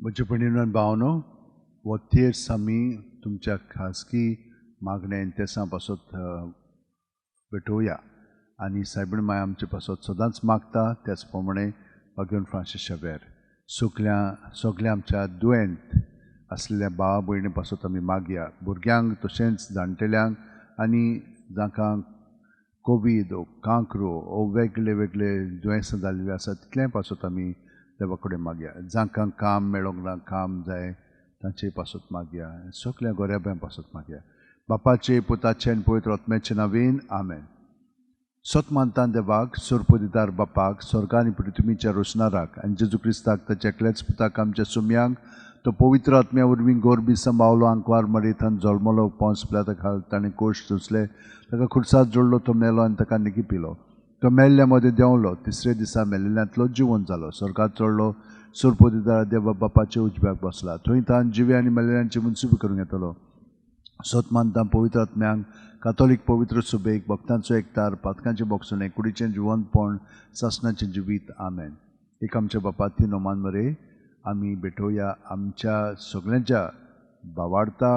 म्हज्या भयणीनो आनी भावनो हो तेर्स आमी तुमच्या खासगी मागण्या इंतेसां पासत भेटोवया आनी सायबीण माय आमचे पासत सदांच मागता त्याच प्रमाणे भगवान फ्रांसीस शेवेर सगल्या आमच्या दुयेंत आसलेल्या भावा भयणी पासत आमी मागया भुरग्यांक तशेंच जाणटेल्यांक आनी जांकां कोवीड कांकरो ओ वेगळे वेगळे दुयेंसां जाल्लीं आसा तितल्याय पासत आमी देवा कडेन मागया जांकां काम मेळोंक ना काम जाय तांचे पासत मागया सगल्या गोऱ्याब्यां पासत मागया बापाचे पुताचे आनी पवित्र आत्म्याचे नांवेन आमेन. सत मानता देवाक सोरपोदिदार बापाक स्वर्गा आनी पृथ्वीच्या रोशनाराक आनी जेजू क्रिस्ताक ताच्या एकल्याच पुताक आमच्या सुम्यांक तो पवित्र आत्म्या वरवीं गोरबी सांबावलो आंकवार मडयतान जल्मलो पोंसपल्या ताका ताणें कोश चुसले ताका खुर्सात जोडलो तो मेलो आनी ताका निकी पिलो तो मेल्ल्या मदें देंवलो तिसरे दिसा मेल्लेल्यांतलो जिवंत जालो स्वर्गात चडलो सोरपोदिदार देवा बापाचे उजव्याक बसला थंय तान जिवे आनी मेल्लेल्यांची मुनसिबी करूंक येतलो. सत मानता पवित्र आत्म्यांक कातोलीक पवित्र सुबेक भक्तांचो एकतार पातकांचे बोगसणे कुडीचें जिवंतपण सासणाचें जिवीत आमेन. एक आमच्या बापा ती नोमान मरे आमी भेटोवया आमच्या सगळ्यांच्या भावार्था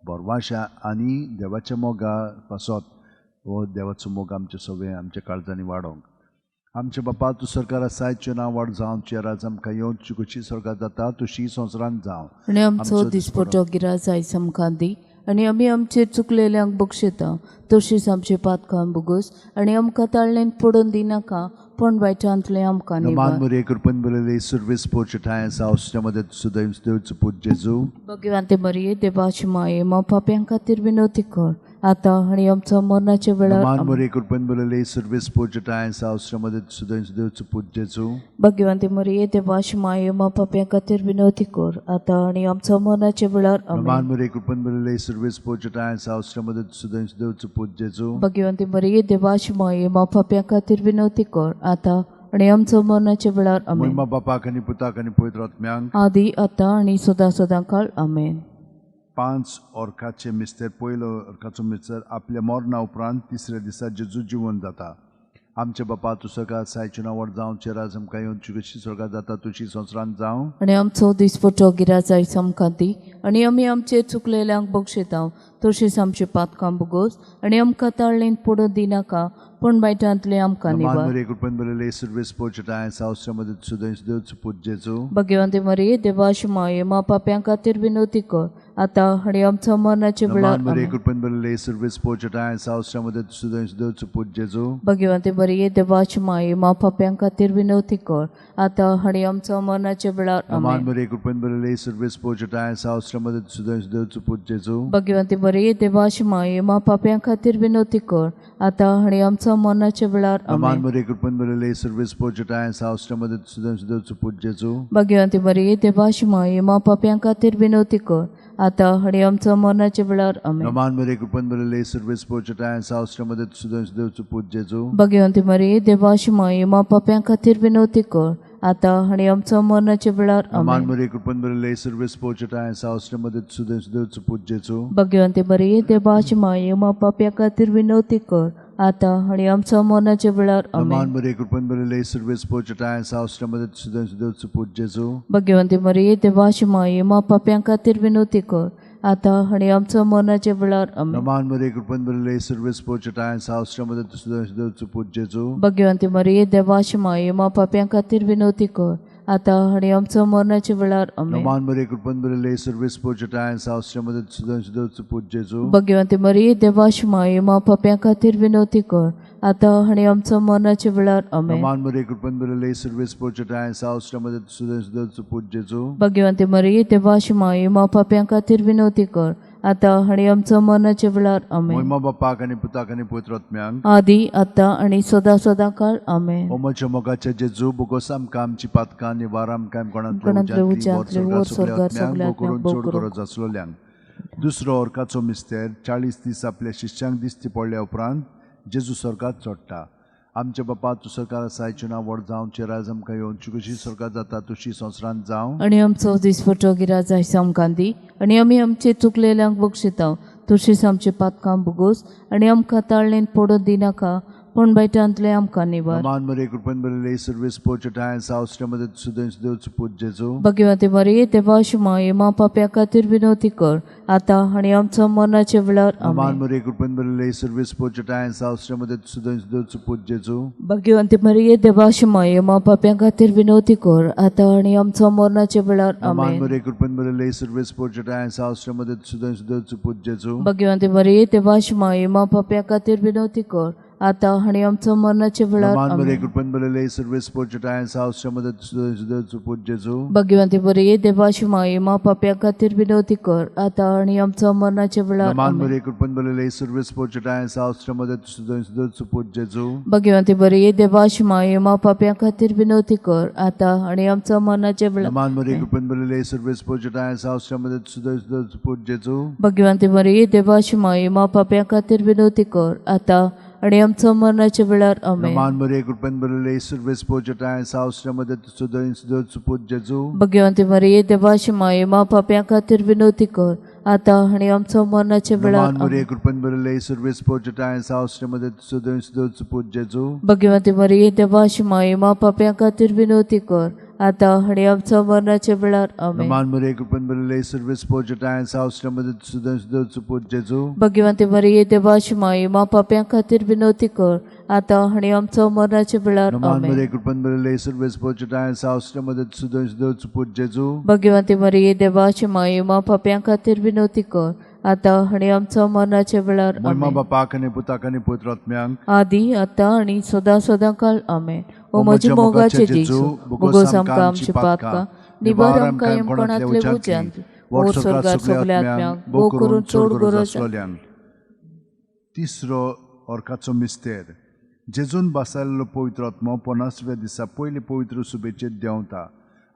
बोरवाशा आनी देवाच्या मोगा पासत हो देवाचो मोग आमचे सगळे आमच्या काळजांनी वाडोंक. आमचे बापा तूं सरकार आसायचें नांव वाड जावं तुजी राज आमकां येवची कशी स्वर्गांत जाता तशी संवसारांत जावं आनी आमचो दिसपटो गिराज आयज आमकां दी आनी आमी आमचेर चुकलेल्यांक बक्षिता तशीच आमचे पातकां बुगोस आनी आमकां ताळ्ळेन पडोवन दिनाका पण वायटांतले आमकां मान मरे कृपन बरले सर्वेस पोचटाय सावस्या मदत सुदैव देवचो पूज जेजू भगवंते मरिये देवाची माये मा पाप्यां खातीर विनवती कर आता आनी आमच्या मरणाच्या वेळार मान मरे कृपन बरले सर्वेस पोचटाय सावस्या मदत सुदैव देवचो पूज जेजू भगवंते मरिये देवाची माये मा पाप्यां खातीर विनवती कर आता आनी आमच्या मरणाच्या वेळार मान मरे कृपन बरले सर्वेस पोचटाय सावस्या मदत सुदैव देवचो पूज जेजू भगवंते मरिये देवाची माये मा पाप्यां खातीर विनवती कर आता आणि आमच्या मरणाच्या वेळार आमेन. महिमा बापाक आनी पुताक आनी पवित्र आत्म्यांक आदी आता आणि सदा सदांकाळ आमेन. 5 ओर्खाचे मिस्तेर पयलो ओर्खाचो मिस्तेर आपल्या मरणा उपरांत तिसऱ्या दिसा जेजू जिवंत जाता. आमचे बापा तूं सगळ्यात सायचें नांव व्हड जावं राज आमकां येवची कशी स्वर्गांत जाता तुशी संवसारांत जावं आनी आमचो दिसपटो गिराज आयज आमकां दी आनी आमी आमचेर चुकलेल्यांक बक्षिता तशीच आमचे पातकां बुगोस आनी आमकां ताळ्ळेन पडोवन दिनाका पण वायटांतले आमकां निवार. मरे कृपन बरले सर्वेस पोचटाय सावस्या मदत सुदैव देवचो पूज जेजू भगवंते मरिये देवाची माये मा पाप्यां खातीर विनवती कर आता आनी आमच्या मरणाच्या वेळार मरे कृपन बरले सर्वेस पोचटाय सावस्या मदत सुदैव देवचो पूज जेजू भगवंते मरिये देवाची माये मा पाप्यां खातीर विनवती कर आता आनी आमच्या मरणाच्या वेळार आमेन. मरे कृपन बरले सर्वेस पोचटाय सावस्या मदत सुदैव देवचो पूज जेजू भगवंते मरिये देवाची माये मा पाप्यां खातीर विनवती कर आता आनी आमच्या मरणाच्या वेळार आमेन. मरे कृपन बरले सर्वेस पोचटाय सावस्या मदत सुदैव देवचो पूज जेजू भगवंते मरिये देवाची माये मा पाप्यां खातीर विनवती कर आता आनी आमच्या मरणाच्या वेळार आमेन. मरे कृपन बरले सर्वेस पोचटाय सावस्या मदत सुदैव देवचो पूज जेजू भगवंते मरिये देवाची माये मा पाप्यां खातीर विनवती कर आता आनी आमच्या मरणाच्या वेळार आमेन. मरे कृपन बरले सर्वेस पोचटाय सावस्या मदत सुदैव देवचो पूज जेजू भगवंते मरिये देवाची माये मा पाप्यां खातीर विनवती कर आता आनी आमच्या मरणाच्या वेळार आमेन. मरे कृपन बरले सर्वेस पोचटाय सावस्या मदत सुदैव देवचो पूज जेजू भगवंते मरिये देवाची माये मा पाप्यां खातीर विनवती कर आता आनी आमच्या मरणाच्या वेळार आमेन. मरे कृपन बरले सर्वेस पोचटाय सावस्या मदत सुदैव देवचो पूज जेजू भगवंते मरिये देवाची माये मा पाप्यां खातीर विनवती कर आता आनी आमच्या मरणाच्या वेळार आमेन. मरे कृपन बरले सर्वेस पोचटाय सावस्या मदत सुदैव देवचो पूज जेजू भगवंते मरिये देवाची माये मा पाप्यां खातीर विनवती कर आता आनी आमच्या मरणाच्या वेळार आमेन. मरे कृपन बरले सर्वेस पोचटाय सावस्या मदत सुदैव देवचो पूज जेजू भगवंते मरिये देवाची माये मा पाप्यां खातीर विनवती कर आता आनी आमच्या मरणाच्या वेळार आमेन. महिमा बापाक आनी पुताक आनी पवित्र आत्म्यांक आदी आता आणि सदा सदांकाळ आमेन. ओ म्हज्या मोगाचे जेजू बोगोस आमकां आमची पातकां निवार आमकां कोणांतले उज्यांतले वर स्वर्गार सगळ्यांक भोव चड गरज आसलोल्यांक. दुसरो ओर्खाचो मिस्तेर 40 दीस आपल्या शिश्यांक दिश्टी पडल्या उपरांत जेजू स्वर्गात चडटा. आमचे बापा तूं सरकार आसायचें नांव व्हड जावं राज आमकां येवची कशी स्वर्गात जाता तशी संवसारांत जावं आनी आमचो दिसपटो गिराज आयज आमकां दी आनी आमी आमचे चुकलेल्यांक बक्षिता तशीच आमचे पातकां बुगोस आनी आमकां ताळ्ळेन पडोवन दिनाका पूण वायटांतले आमकां निवार. Aman Maria, कृपेन भरलेली सर्वेस पोचटाय सावस्त्रामध्ये सुदैव देवच पूज्य जो. भगवती मरिये देवाची माये मा पाप्या खातीर विनवती कर आता आणि आमच्या मरणाच्या वेळार Aman आमेन. Maria, कृपेन भरलेली सर्वेस पोचटाय सावस्त्रामध्ये सुदैव देवच पूज्य जो. भगवती मरिये देवाची माये मा पाप्या खातीर विनवती कर आता आणि आमच्या मरणाच्या वेळार Aman आमेन. Maria, कृपेन भरलेली सर्वेस पोचटाय सावस्त्रामध्ये सुदैव देवच पूज्य जो. भगवती मरिये देवाची माये मा पाप्या खातीर विनवती कर आता आणि आमच्या मरणाच्या वेळार Aman Maria, आमेन. कृपेन भरलेली सर्वेस पोचटाय सावस्त्रामध्ये सुदैव देवच पूज्य जो. भगवती मरिये देवाची माये मा पाप्या खातीर विनवती कर आता आणि आमच्या मरणाच्या वेळार Aman आमेन. Maria, कृपेन भरलेली सर्वेस पोचटाय सावस्त्रामध्ये सुदैव देवच पूज्य जो. भगवती मरिये देवाची माये मा पाप्या खातीर विनवती कर आता आणि आमच्या मरणाच्या वेळार Aman Maria, कृपेन भरलेली सर्वेस पोचटाय सावस्त्रामध्ये सुदैव देवच पूज्य जो. भगवती मरिये देवाची माये मा पाप्या खातीर विनवती कर आता आणि आमच्या मरणाच्या वेळार आमेन. Aman Maria, कृपेन भरलेली सर्वेस पोचटाय सावस्त्रामध्ये सुदैव देवच पूज्य जो. भगवती मरिये देवाची माये मा पाप्या खातीर विनवती कर आता आणि आमच्या मरणाच्या वेळार Aman Maria, कृपेन भरलेली सर्वेस पोचटाय सावस्त्रामध्ये सुदैव देवच पूज्य जो. भगवती मरिये देवाची माये मा पाप्या खातीर विनवती कर आता आणि आमच्या मरणाच्या वेळार आमेन. Aman Maria, कृपेन भरलेली सर्वेस पोचटाय सावस्त्रामध्ये सुदैव देवच पूज्य जो. भगवती मरिये देवाची माये मा पाप्या खातीर विनवती कर आता आणि आमच्या मरणाच्या वेळार Aman आमेन. Maria, कृपेन भरलेली सर्वेस पोचटाय सावस्त्रामध्ये सुदैव देवच पूज्य जो. भगवती मरिये देवाची माये मा पाप्या खातीर विनवती कर आता आणि आमच्या मरणाच्या वेळार महिमा आमेन. बापाक आणि पुताक आणि पवित्रात्म्यांक आदी आता आणि सदा काळ आमेन. ओ म्हजी मोगाचे जेजू बुगोस आमकां आमची पातकां निबार आमकां येमपणांतले उज्यांत ओर स्वर्गार सगल्या आत्म्यांक भोव करून चोड गरज तिसरो ऑर्काचो मिस्तेर जेजून बसयल्लो पवित्र आत्मो 50व्या दिसा पयली पवित्र सुबेचेर देंवता.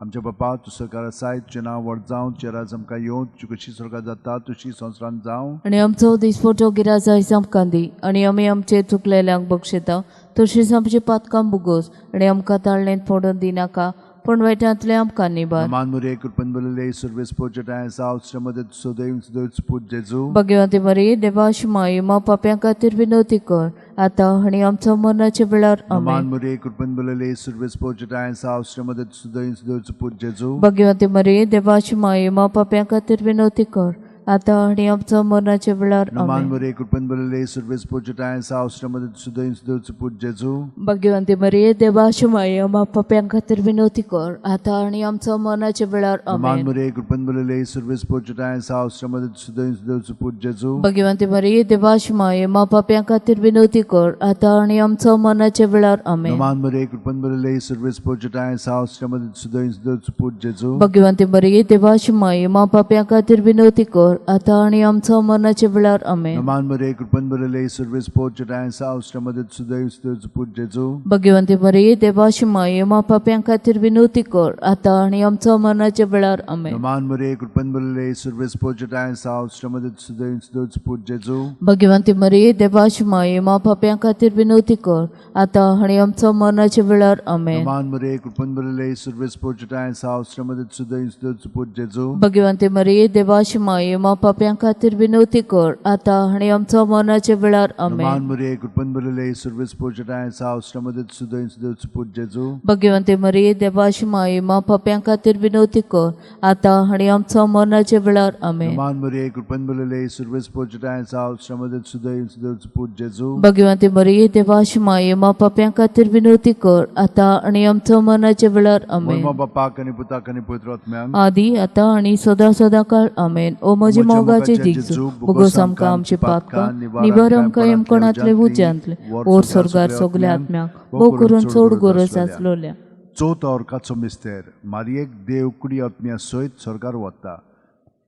आमच्या बापा तूं सकार आसाय तुजें नांव व्हड जावं तुजें राज आमकां येवं तुजी कशी स्वर्गांत जाता तशी संवसारांत जावं. आणि आमचो दिसपटो गिराज आयज आमकां दी आणि आमी आमचे चुकलेल्यांक बक्षिता तशीच आमची पातकां बुगोस आणि आमकां ताळणेंत पडून दिनाका पूण वायटांतले आमकां निबार. Aman Maria, कृपेन भरलेली सर्वेस पोचटाय सावस्त्रामध्ये सुदैव देवच पूज्य जो. भगवती मरिये देवाची माये मा पाप्या खातीर विनवती कर आता आणि आमच्या मरणाच्या वेळार Aman आमेन. Maria, कृपेन भरलेली सर्वेस पोचटाय सावस्त्रामध्ये सुदैव देवच पूज्य जो. भगवती मरिये देवाची माये मा पाप्या खातीर विनवती कर आता आणि आमच्या मरणाच्या वेळार Aman आमेन. Maria, कृपेन भरलेली सर्वेस पोचटाय सावस्त्रामध्ये सुदैव देवच पूज्य जो. भगवती मरिये देवाची माये मा पाप्या खातीर विनवती कर आता आणि आमच्या मरणाच्या वेळार Aman आमेन. Maria, कृपेन भरलेली सर्वेस पोचटाय सावस्त्रामध्ये सुदैव देवच पूज्य जो. भगवती मरिये देवाची माये मा पाप्या खातीर विनवती कर आता आणि आमच्या मरणाच्या वेळार आमेन. Aman Maria, कृपेन भरलेली सर्वेस पोचटाय सावस्त्रामध्ये सुदैव देवच पूज्य जो. भगवती मरिये देवाची माये मा पाप्या खातीर विनवती कर आता आणि आमच्या मरणाच्या वेळार आमेन. Aman Maria, कृपेन भरलेली सर्वेस पोचटाय सावस्त्रामध्ये सुदैव देवच पूज्य जो. भगवती मरिये देवाची माये मा पाप्या खातीर विनवती कर आता आणि आमच्या मरणाच्या वेळार आमेन. Aman Maria, कृपेन भरलेली सर्वेस पोचटाय सावस्त्रामध्ये सुदैव देवच पूज्य जो. भगवती मरिये देवाची माये मा पाप्या खातीर विनवती कर आता आणि आमच्या मरणाच्या वेळार आमेन. Aman Maria, कृपेन भरलेली सर्वेस पोचटाय सावस्त्रामध्ये सुदैव देवच पूज्य जो. भगवती मरिये देवाची माये मा पाप्या खातीर विनवती कर आता आणि आमच्या मरणाच्या वेळार आमेन. Aman Maria, कृपेन भरलेली सर्वेस पोचटाय सावस्त्रामध्ये सुदैव देवच पूज्य जो. भगवती मरिये देवाची माये मा पाप्या खातीर विनवती कर आता आणि आमच्या मरणाच्या वेळार आमेन. Aman Maria, कृपेन भरलेली सर्वेस पोचटाय सावस्त्रामध्ये सुदैव देवच पूज्य जो. भगवती मरिये देवाची माये मा पाप्या खातीर विनवती कर आता आणि आमच्या मरणाच्या वेळार आमेन. महिमा बापाक आणि पुताक आणि पवित्रात्म्यांक आदी आता आणि सदा काळ आमेन. ओ म्हजी मोगाचे जेजू बुगोस आमकां आमची पातकां निबार आमकां येमपणांतले उज्यांतले ओर स्वर्गार सगल्या आत्म्यांक भोव करून चोड गरज आसलोल्या. चवथो ऑर्काचो मिस्तेर मारयेक देव कुडी आत्म्या सयत स्वर्गार वता.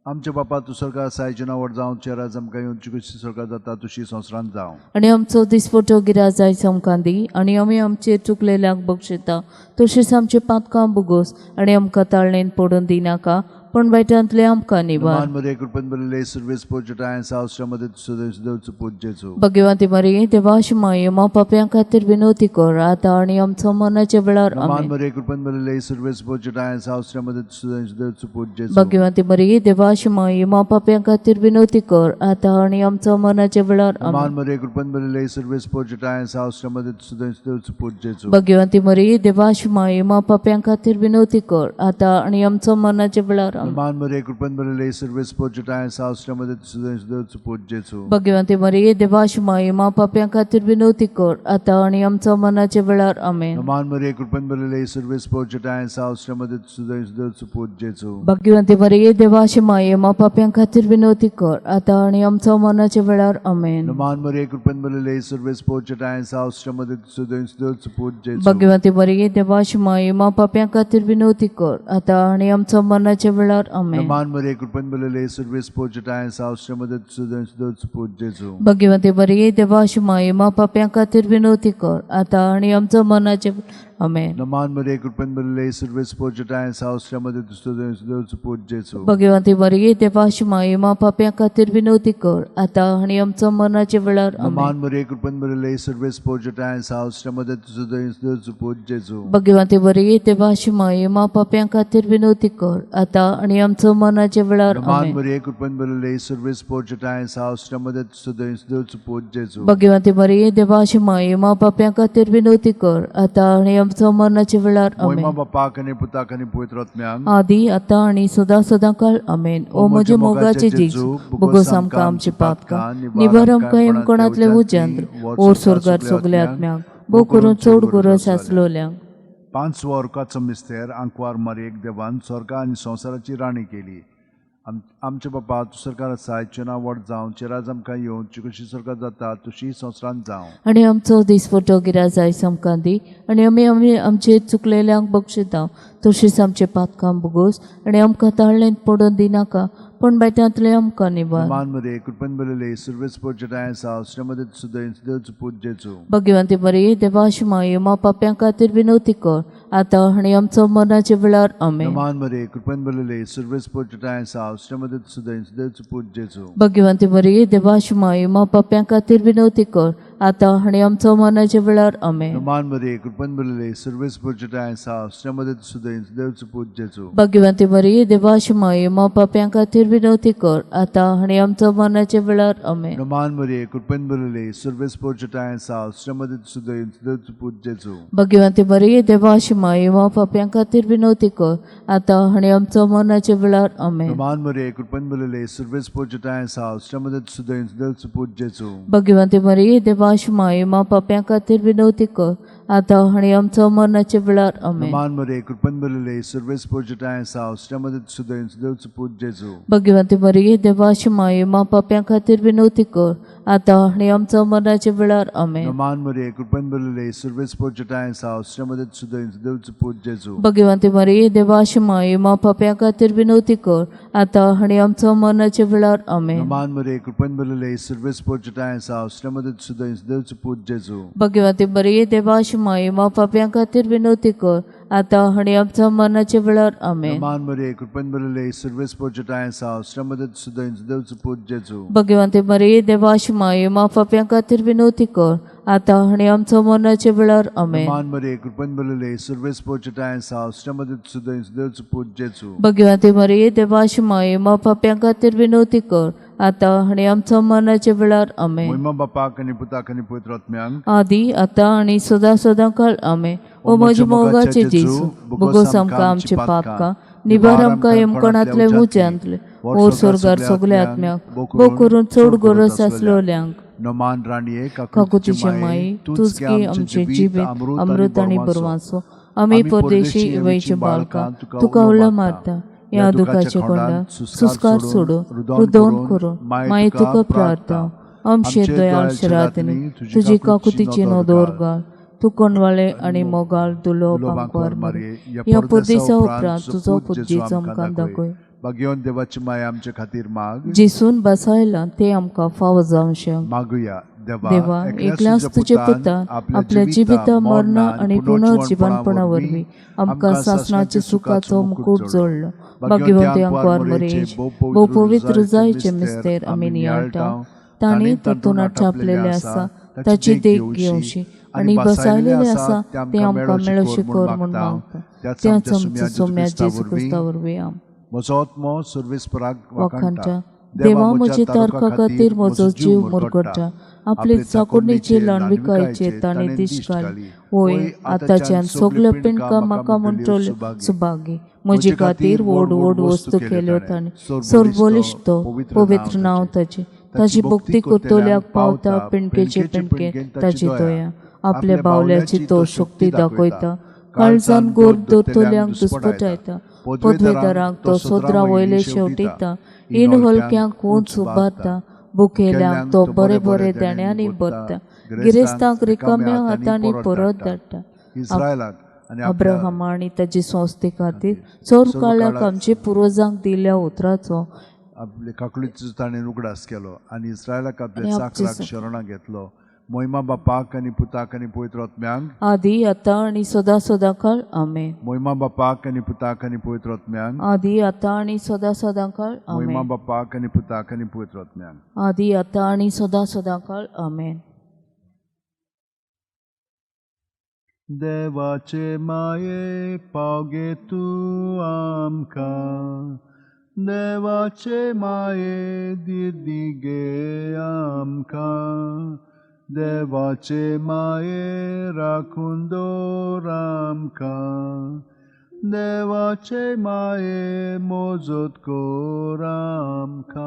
आमचे बापा तूं स्वर्गार आसाय तुजें नांव व्हड जावं तुजें राज आमकां येवं तुजी कशी स्वर्गांत जाता तशी संवसारांत जावं. आणि आमचो दिसपटो गिराज आयज आमकां दी आणि आमी आमचेर चुकलेल्यांक बक्षिता तशीच आमची पातकां बुगोस आणि आमकां ताळणेंत पडून दिनाका पण वायटांतले आमकां निवार. नमान मरे कृपन बरले सर्वेस पोचटाय सावश्रमध्ये सुदेवचो पूजेचो. भगवंती मरी देवाशी माये मा पाप्यां खातीर विनवती कर आता आणि आमच्या मरणाच्या वेळार नमान आमेन. मरे कृपन बरले सर्वेस पोचटाय सावश्रमध्ये सुदेवचो पूजेचो. भगवंती मरी देवाशी माये मा पाप्यां खातीर विनवती कर आता आणि आमच्या मरणाच्या वेळार नमान आमेन. मरे कृपन बरले सर्वेस पोचटाय सावश्रमध्ये सुदेवचो पूजेचो. भगवंती मरी देवाशी माये मा पाप्यां खातीर विनवती कर आता आणि आमच्या मरणाच्या वेळार आमेन. नमान मरे कृपन बरले सर्वेस पोचटाय सावश्रमध्ये सुदेवचो पूजेचो. भगवंती मरी देवाशी माये मा पाप्यां खातीर विनवती कर आता आणि आमच्या मरणाच्या वेळार आमेन. नमान मरे कृपन बरले सर्वेस पोचटाय सावश्रमध्ये सुदेवचो पूजेचो. भगवंती मरी देवाशी माये मा पाप्यां खातीर विनवती कर आता आणि आमच्या मरणाच्या वेळार आमेन. नमान मरे कृपन बरले सर्वेस पोचटाय सावश्रमध्ये सुदेवचो पूजेचो. भगवंती मरी देवाशी माये मा पाप्यां खातीर विनवती कर आता आणि आमच्या मरणाच्या वेळार आमेन. नमान मरे कृपन बरले सर्वेस पोचटाय सावश्रमध्ये सुदेवचो पूजेचो. भगवंती मरी देवाशी माये मा पाप्यां खातीर विनवती कर आता आणि आमच्या मरणाच्या आमेन. नमान मरे कृपन बरले सर्वेस पोचटाय सावश्रमध्ये सुदेवचो पूजेचो. भगवंती मरी देवाशी माये मा पाप्यां खातीर विनवती कर आता आणि आमच्या मरणाच्या वेळार आमेन. नमान मरे कृपन बरले सर्वेस पोचटाय सावश्रमध्ये सुदेवचो पूजेचो. भगवंती मरी देवाशी माये मा पाप्यां खातीर विनवती कर आता आणि आमच्या मरणाच्या वेळार नमान आमेन. मरे कृपन बरले सर्वेस पोचटाय सावश्रमध्ये सुदेवचो पूजेचो. भगवंती मरी देवाशी माये मा पाप्यां खातीर विनवती कर आता आणि आमच्या मरणाच्या वेळार आमेन. महिमा बापाक आणि पुताक आणि पवित्र आत्म्यांक आदी आता आणि सदा काळ आमेन. ओ म्हजे मोगाचे जेजू बोगोस आमकां आमची पातकां निवार आमकां येमकोणांतले उज्यांत ओर स्वर्गार सगल्या आत्म्यांक भोव करून चड गरज आसलोल्यांक. 5 वर्गाचो मिस्तेर आंकवार मारयेक देवान स्वर्ग आनी संवसाराची राणी केली. आमचे बापा तूं सरकार आसा हाचें नांव व्हड जावं चिराज आमकां येवं ची कशी स्वर्गात जाता तशी संवसारांत जावं. आणि आमचो दिसपटो गिराज आयज आमकां दी आणि आमी आमचे चुकलेल्यांक बक्षिता तशीच आमचे पातकां बोगोस आणि आमकां ताळ्ळेंत पडोवन दिनाका पण बायटांतले आमकां निवार. नमान मरे कृपन बरले सर्वेस पोचटाय सावश्रमध्ये सुदेवचो पूजेचो. भगवंती मरी देवाशी माये मा पाप्यां खातीर विनवती कर आता आणि आमच्या मरणाच्या वेळार आमेन. नमान मरे कृपन बरले सर्वेस पोचटाय सावश्रमध्ये सुदेवचो पूजेचो. भगवंती मरी देवाशी माये मा पाप्यां खातीर विनवती कर आता आणि आमच्या मरणाच्या वेळार आमेन. नमान मरे कृपन बरले सर्वेस पोचटाय सावश्रमध्ये सुदेवचो पूजेचो. भगवंती मरी देवाशी माये मा पाप्यां खातीर विनवती कर आता आणि आमच्या मरणाच्या वेळार आमेन. नमान मरे कृपन बरले सर्वेस पोचटाय सावश्रमध्ये सुदेवचो पूजेचो. भगवंती मरी देवाशी माये मा पाप्यां खातीर विनवती कर आता आणि आमच्या मरणाच्या वेळार आमेन. नमान मरे कृपन बरले सर्वेस पोचटाय सावश्रमध्ये सुदेवचो पूजेचो. भगवंती मरी देवाशी माये मा पाप्यां खातीर विनवती कर आता आणि आमच्या मरणाच्या वेळार आमेन. नमान मरे कृपन बरले सर्वेस पोचटाय सावश्रमध्ये सुदेवचो पूजेचो. भगवंती मरी देवाशी माये मा पाप्यां खातीर विनवती कर आता आणि आमच्या मरणाच्या वेळार आमेन. नमान मरे कृपन बरले सर्वेस पोचटाय सावश्रमध्ये सुदेवचो पूजेचो. भगवंती मरी देवाशी माये मा पाप्यां खातीर विनवती कर आता आणि आमच्या मरणाच्या वेळार आमेन. नमान मरे कृपन बरले सर्वेस पोचटाय सावश्रमध्ये सुदेवचो पूजेचो. भगवंती मरी देवाशी माये मा पाप्यां खातीर विनवती कर आता आणि आमच्या मरणाच्या वेळार आमेन. नमान मरे कृपन बरले सर्वेस पोचटाय सावश्रमध्ये सुदेवचो पूजेचो. भगवंती मरी देवाशी माये मा पाप्यां खातीर विनवती कर आता आणि आमच्या मरणाच्या वेळार आमेन. नमान मरे कृपन बरले सर्वेस पोचटाय सावश्रमध्ये सुदेवचो पूजेचो. भगवंती मरी देवाशी माये मा पाप्यां खातीर विनवती कर आता आणि आमच्या मरणाच्या वेळार आमेन. महिमा बापाक आणि पुताक आणि पवित्र आत्म्यांक आदी आता आणि सदा काळ आमेन. ओ म्हजे मोगाचे जेजू बोगोस आमकां आमची पातकां निवार आमकां येमकोणांतले उज्यांतले ओर स्वर्गार सगल्या आत्म्यांक भोव करून चड गरज आसलोल्यांक. नमान राणीये काकुतीचे माई तूच की आमचे जिबेत अमृत आणि बरवासो आमी परदेशी इवयची बाळकां तुका उला मारता या दुखाच्या कोंडा सुस्कार सोडून रुदोन करून माई तुका प्रार्थना आमचे दयाळ शरातनी तुजी काकुतीची नदोर घाल. तू कोणवाळे आणि मोगाळ दुलो पांकवार मारे या परदेसा उपरांत तुजो पुजेचो आमकां दाखय. भगवंत देवाची माय आमचे खातीर माग जिसून बसायला ते आमकां फावो जावं शें. मागुया. देवा एकल्याच तुझे पुतान आपल्या जिविता मरणा आणि पुनर्जीवनपणा वरवीं आमकां सासणाच्या सुखाचो मुकुट जोडलो भाग्यवंत्यांक वार मरेज भोव पवित्र जायचे मिस्तेर आमी नियाळटाव तांणी तातूंत छापलेले आसा ताची देख घेवशी आणि बसायलेले आसा ते आमकां मेळोशी कर म्हूण मागता त्याच आमच्या सोम्या जेजू क्रिस्ता वरवीं आम म्हजो आत्मो सर्वेस्पराक वाखाणटा देवा म्हजी तारखा खातीर म्हजो जीव मुरगडटा आपली चाकुडणीची लांडविकायचे तांणी दिश्ट घाली वय आताच्यान सगळे पिणकां म्हाका म्हणटल्यो सुभागी म्हजे खातीर व्हड व्हड वस्तू केल्यो तांणी सर्वबलिश्ट तो पवित्र नांव ताची भक्ती करतल्याक पावता पिणकेचे पिणकेन ताची दया आपल्या बावल्याची तो शक्ती दाखयता काळजान गोर दोतोल्यांक दुस्पटायता पदवेदारांक तो सोदरा वयले शेवटिता इन हलक्यांक उंच उबारता बुकेल्यांक तो बरे बरे देण्यांनी भरता गिरेस्तांक रिकाम्या हातांनी परत धाडटा इस्रायलाक अब्राहम आनी ताची संस्थे खातीर चोर काळाक आमच्या पुर्वजांक दिल्ल्या उतराचो आपले काकुळीचो ताणें उगडास केलो आनी इस्रायलाक आपल्या चाकराक शरणां घेतलो मोहिमा बापाक आनी पुताक आनी पवित्र आत्म्यांक आदी आतां आनी सदा सदांकाळ आमेन मोहिमा बापाक आनी पुताक आनी पवित्र आत्म्यांक आदी आतां आनी सदा सदांकाळ मोहिमा आमेन बापाक आनी पुताक आनी पवित्र आत्म्यांक आदी आतां आनी सदा सदांकाळ आमेन देवाचे माये पावगे तूं आमकां देवाचे माये दिगे आमकां देवाचे माये राखून दवर आमकां देवाचे माये मोजत कर आमकां